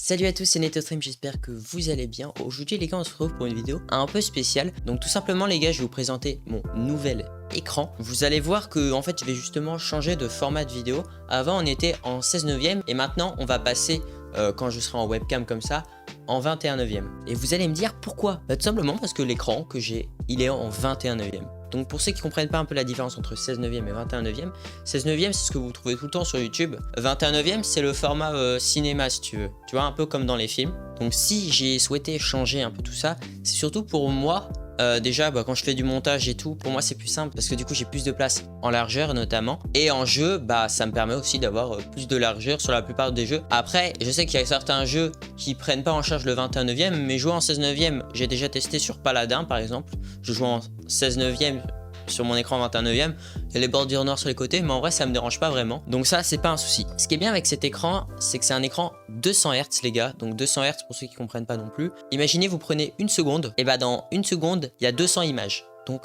Salut à tous, c'est NetoStream, j'espère que vous allez bien. Aujourd'hui les gars, on se retrouve pour une vidéo un peu spéciale. Donc tout simplement les gars, je vais vous présenter mon nouvel écran. Vous allez voir que en fait je vais justement changer de format de vidéo. Avant on était en 16/9 et maintenant on va passer, quand je serai en webcam comme ça, en 21/9. Et vous allez me dire pourquoi? Tout simplement parce que l'écran que j'ai, il est en 21/9. Donc pour ceux qui comprennent pas un peu la différence entre 16/9 et 21/9, 16/9 c'est ce que vous trouvez tout le temps sur YouTube. 21/9 c'est le format cinéma si tu veux. Tu vois, un peu comme dans les films. Donc si j'ai souhaité changer un peu tout ça, c'est surtout pour moi. Déjà quand je fais du montage et tout, pour moi c'est plus simple parce que du coup j'ai plus de place en largeur notamment, et en jeu ça me permet aussi d'avoir plus de largeur sur la plupart des jeux. Après je sais qu'il y a certains jeux qui prennent pas en charge le 21/9, mais jouer en 16/9 j'ai déjà testé sur Paladin par exemple. Je joue en 16/9 sur mon écran 21/9, il y a les bordures noires sur les côtés, mais en vrai ça me dérange pas vraiment, donc ça c'est pas un souci. Ce qui est bien avec cet écran, c'est que c'est un écran 200 Hz les gars, donc 200 Hz pour ceux qui comprennent pas non plus. Imaginez vous prenez une seconde, et bah dans une seconde il y a 200 images, donc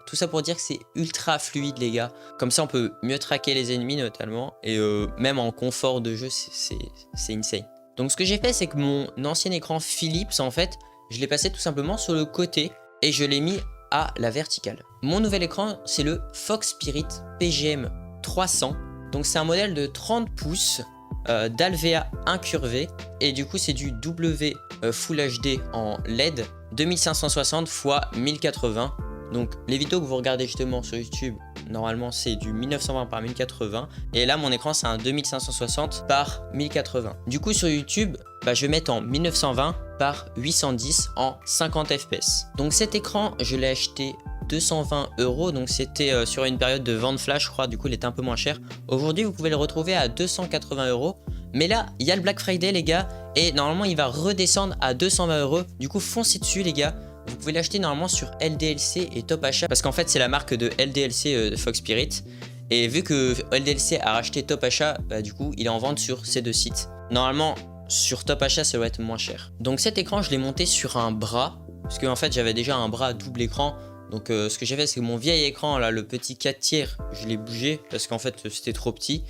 tout ça pour dire que c'est ultra fluide les gars. Comme ça on peut mieux traquer les ennemis notamment, et même en confort de jeu c'est insane. Donc ce que j'ai fait, c'est que mon ancien écran Philips en fait, je l'ai passé tout simplement sur le côté et je l'ai mis à la verticale. Mon nouvel écran, c'est le Fox Spirit PGM 300. Donc c'est un modèle de 30 pouces d'Alvea incurvé, et du coup c'est du W Full HD en LED 2560 x 1080. Donc les vidéos que vous regardez justement sur YouTube, normalement c'est du 1920 par 1080, et là mon écran c'est un 2560 par 1080. Du coup sur YouTube, je vais mettre en 1920 par 810 en 50 fps. Donc cet écran je l'ai acheté 220 €, donc c'était sur une période de vente flash je crois, du coup il était un peu moins cher. Aujourd'hui vous pouvez le retrouver à 280 €, mais là il y a le Black Friday les gars, et normalement il va redescendre à 220 €. Du coup foncez dessus les gars. Vous pouvez l'acheter normalement sur LDLC et Top Achat, parce qu'en fait c'est la marque de LDLC de Fox Spirit, et vu que LDLC a racheté Top Achat, du coup il est en vente sur ces deux sites. Normalement sur Top Achat ça doit être moins cher. Donc cet écran je l'ai monté sur un bras, parce qu'en fait j'avais déjà un bras double écran. Donc ce que j'ai fait, c'est que mon vieil écran là, le petit 4 tiers, je l'ai bougé parce qu'en fait c'était trop petit.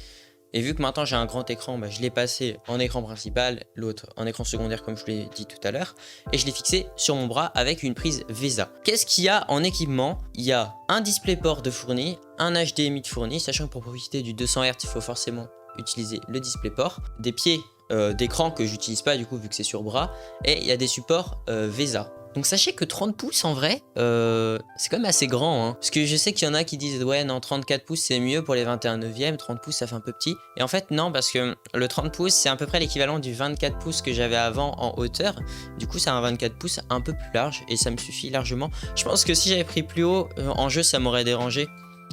Et vu que maintenant j'ai un grand écran, je l'ai passé en écran principal, l'autre en écran secondaire comme je vous l'ai dit tout à l'heure, et je l'ai fixé sur mon bras avec une prise VESA. Qu'est-ce qu'il y a en équipement? Il y a un DisplayPort de fourni, un HDMI de fourni, sachant que pour profiter du 200 Hz il faut forcément utiliser le DisplayPort, des pieds d'écran que j'utilise pas du coup vu que c'est sur bras, et il y a des supports VESA. Donc sachez que 30 pouces en vrai, c'est quand même assez grand, hein. Parce que je sais qu'il y en a qui disent ouais non 34 pouces c'est mieux pour les 21/9, 30 pouces ça fait un peu petit. Et en fait non, parce que le 30 pouces c'est à peu près l'équivalent du 24 pouces que j'avais avant en hauteur. Du coup c'est un 24 pouces un peu plus large et ça me suffit largement. Je pense que si j'avais pris plus haut en jeu ça m'aurait dérangé.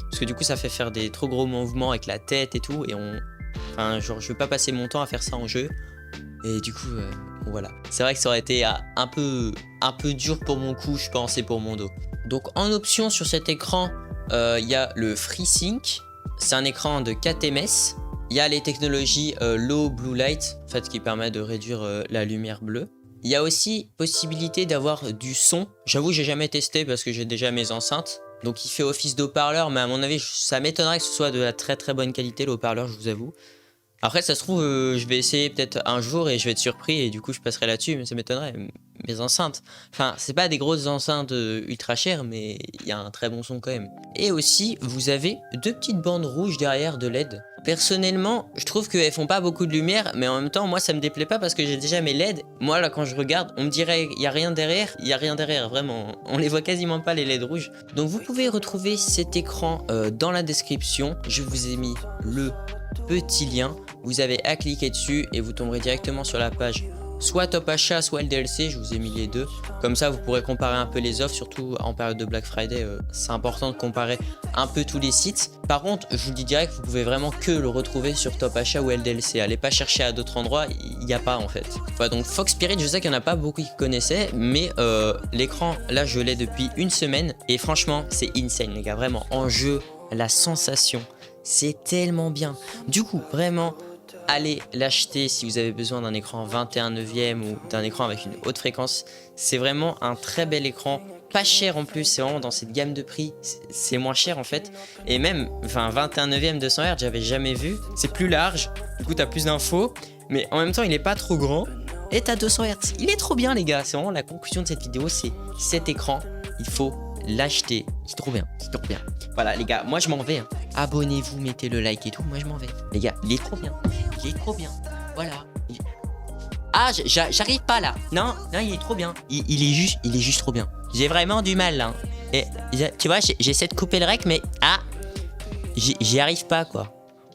Parce que du coup ça fait faire des trop gros mouvements avec la tête et tout, et enfin genre je vais pas passer mon temps à faire ça en jeu. Et du coup, voilà. C'est vrai que ça aurait été un peu dur pour mon cou, je pense, et pour mon dos. Donc en option sur cet écran, il y a le FreeSync. C'est un écran de 4 ms. Il y a les technologies Low Blue Light, en fait, qui permet de réduire la lumière bleue. Il y a aussi possibilité d'avoir du son. J'avoue, j'ai jamais testé parce que j'ai déjà mes enceintes. Donc il fait office d'haut-parleur, mais à mon avis, ça m'étonnerait que ce soit de la très très bonne qualité, le haut-parleur, je vous avoue. Après ça se trouve je vais essayer peut-être un jour et je vais être surpris et du coup je passerai là-dessus, mais ça m'étonnerait. Mes enceintes, enfin c'est pas des grosses enceintes ultra chères, mais il y a un très bon son quand même. Et aussi vous avez deux petites bandes rouges derrière de LED. Personnellement je trouve qu'elles font pas beaucoup de lumière, mais en même temps moi ça me déplaît pas parce que j'ai déjà mes LED. Moi là quand je regarde on me dirait il y a rien derrière, il y a rien derrière vraiment, on les voit quasiment pas les LED rouges. Donc vous pouvez retrouver cet écran dans la description, je vous ai mis le petit lien, vous avez à cliquer dessus et vous tomberez directement sur la page soit Top Achat soit LDLC, je vous ai mis les deux, comme ça vous pourrez comparer un peu les offres, surtout en période de Black Friday, c'est important de comparer un peu tous les sites. Par contre je vous dis direct, vous pouvez vraiment que le retrouver sur Top Achat ou LDLC, allez pas chercher à d'autres endroits, il n'y a pas en fait. Voilà, donc Fox Spirit, je sais qu'il n'y en a pas beaucoup qui connaissaient, mais l'écran là je l'ai depuis une semaine et franchement c'est insane les gars, vraiment en jeu la sensation c'est tellement bien. Du coup vraiment allez l'acheter si vous avez besoin d'un écran 21/9 ou d'un écran avec une haute fréquence. C'est vraiment un très bel écran, pas cher en plus, c'est vraiment dans cette gamme de prix, c'est moins cher en fait. Et même, enfin 21/9 200 Hz, j'avais jamais vu, c'est plus large, du coup t'as plus d'infos. mais en même temps il est pas trop grand et t'as 200 Hz. Il est trop bien les gars, c'est vraiment la conclusion de cette vidéo, c'est cet écran, il faut l'acheter. C'est trop bien, c'est trop bien. Voilà les gars, moi je m'en vais. Hein. Abonnez-vous, mettez le like et tout, moi je m'en vais. Les gars, il est trop bien. Il est trop bien. Voilà. Ah, j'arrive pas là. Non, il est trop bien. Il est juste trop bien. J'ai vraiment du mal là. Et tu vois, j'essaie de couper le rec, mais j'y arrive pas quoi.